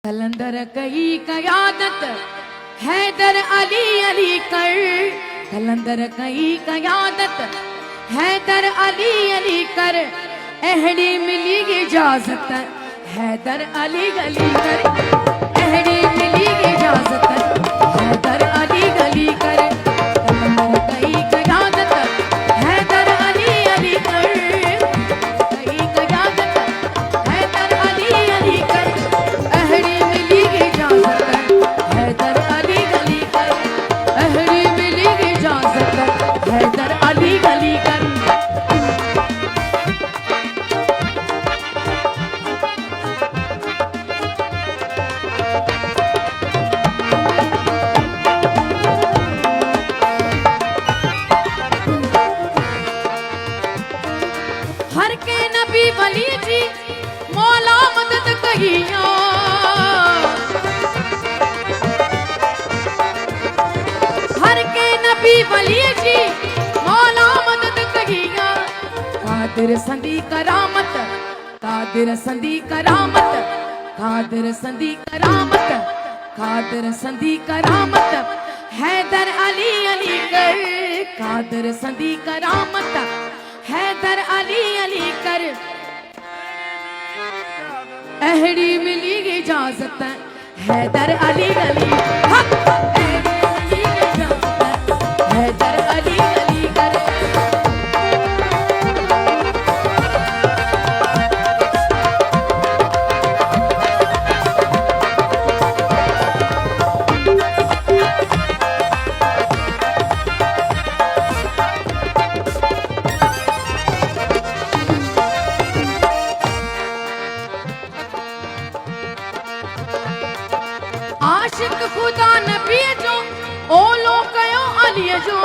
कलंदर कही कयादत हैदर अली अली कर। कलंदर कही कयादत हैदर अली अली कर। अहड़ी मिली इजाजत हैदर अली गली कर। अहड़ी मिली इजाजत हैदर अली गली कर। कलंदर कही कयादत हैदर अली अली कर। कही कयादत हैदर अली अली कर। अहड़ी मिली इजाजत हैदर अली गली कर। अहड़ी मिली इजाजत हैदर अली गली कर। हर के नबी वली जी मौला मदद कहिया। हर के नबी वली जी मौला मदद कहिया। कादिर संदी करामत कादिर संदी करामत कादिर संदी करामत कादिर संदी करामत हैदर अली अली कर। कादिर संदी करामत हैदर अली अली कर। अहड़ी मिली इजाजत हैदर अली गली हक। अहड़ी मिली इजाजत हैदर अली गली कर। आशिक खुदा नबी जो ओलो कयो अली जो।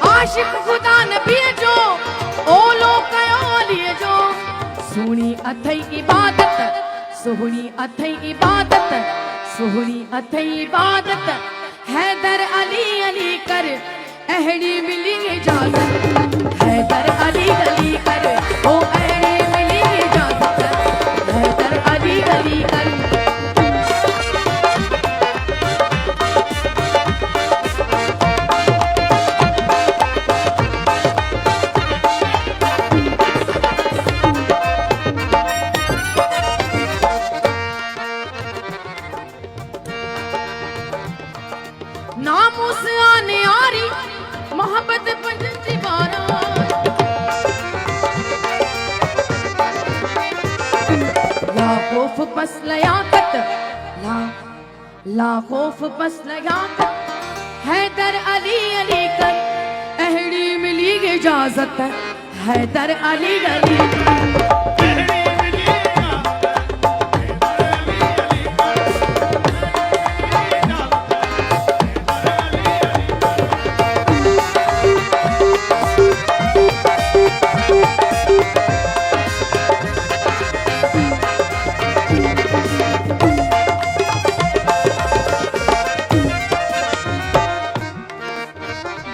आशिक खुदा नबी जो ओलो कयो अली जो। सुनी अथई इबादत सुहनी अथई इबादत सुहनी अथई इबादत हैदर अली अली कर। अहड़ी मिली इजाजत हैदर अली गली कर। ओ अहड़ी मिली इजाजत हैदर अली गली कर। नामुस आने आरी मोहब्बत पंजी बारा। ला खौफ बस लयाकत ला खौफ बस लयाकत हैदर अली अली कर। अहड़ी मिली इजाजत हैदर अली गली।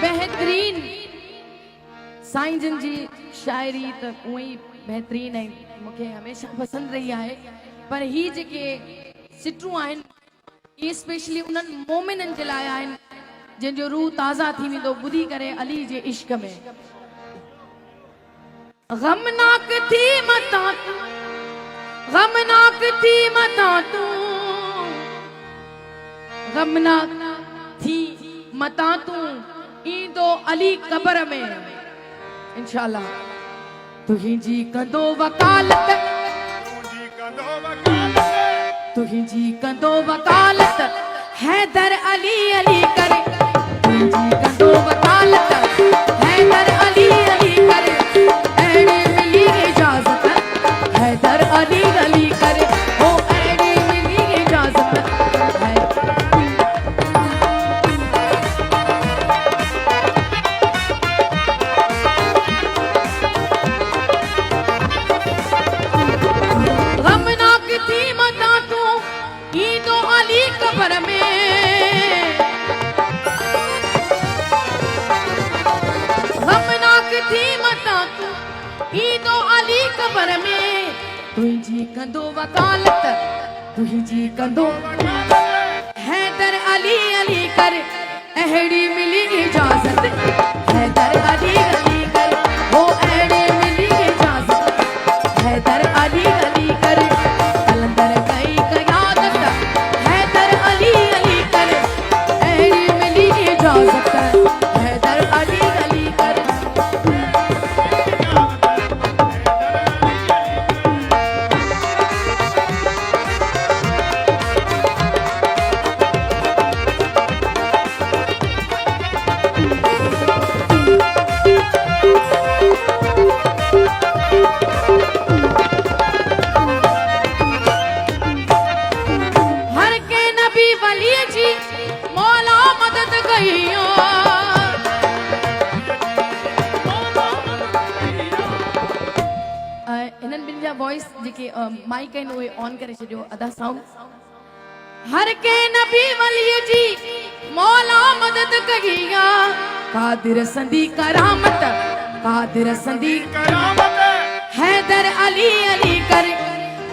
बेहतरीन साईं जन जी शायरी तो उई बेहतरीन है, मुझे हमेशा पसंद रही है। पर ही जेके सिटरू आहिन ये स्पेशली उन्हनि मोमिननि जे लाइ आहिनि जिनजो रूह ताज़ा थी वेंदो ॿुधी करे अली जे इश्क में। गमनाक थी मता तू गमनाक थी मता तू गमनाक थी मता तू ईंदो अली कबर में इंशाअल्लाह। तुहिंजी कंदो वकालत तुहिंजी कंदो वकालत हैदर अली अली कर। तुहिंजी कंदो वकालत हैदर अली अली कर। अहड़ी मिली इजाजत हैदर अली गली कर। ओ अहड़ी मिली इजाजत गमनाक थी मता तू ईंदो अली कबर में। तुझी कंदो वकालत तुझी कंदो हैदर अली अली कर अहड़ी मिली इजाजत हैदर अली अली कर वो अहड़ी मिली इजाजत हैदर अली अली कर कलंदर गई कयादत हैदर अली अली कर अहड़ी मिली इजाजत हैदर अली अली कर वॉइस जेके माइक आहिनि उहे ऑन करे छॾियो अदा साउंड हर के नबी वली जी मौला मदद कई कादिर संदी करामत हैदर अली अली कर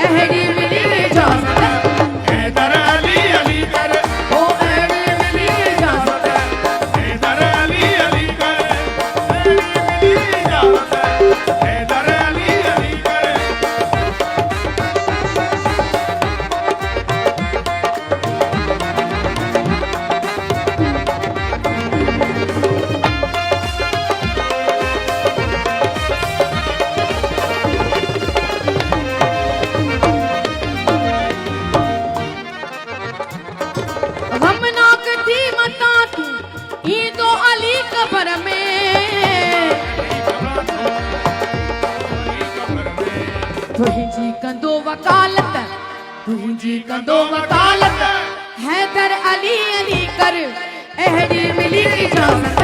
अहड़ी मिली इजाजत हैदर अली अली कर ओ अहड़ी मिली इजाजत हैदर अली अली कर अहड़ी मिली इजाजत हैदर अली अली कर गमनाक थी मता तू ई तो अली कब्र में तुझी कंदो वकालत हैदर अली अली कर अहड़ी मिली इजाजत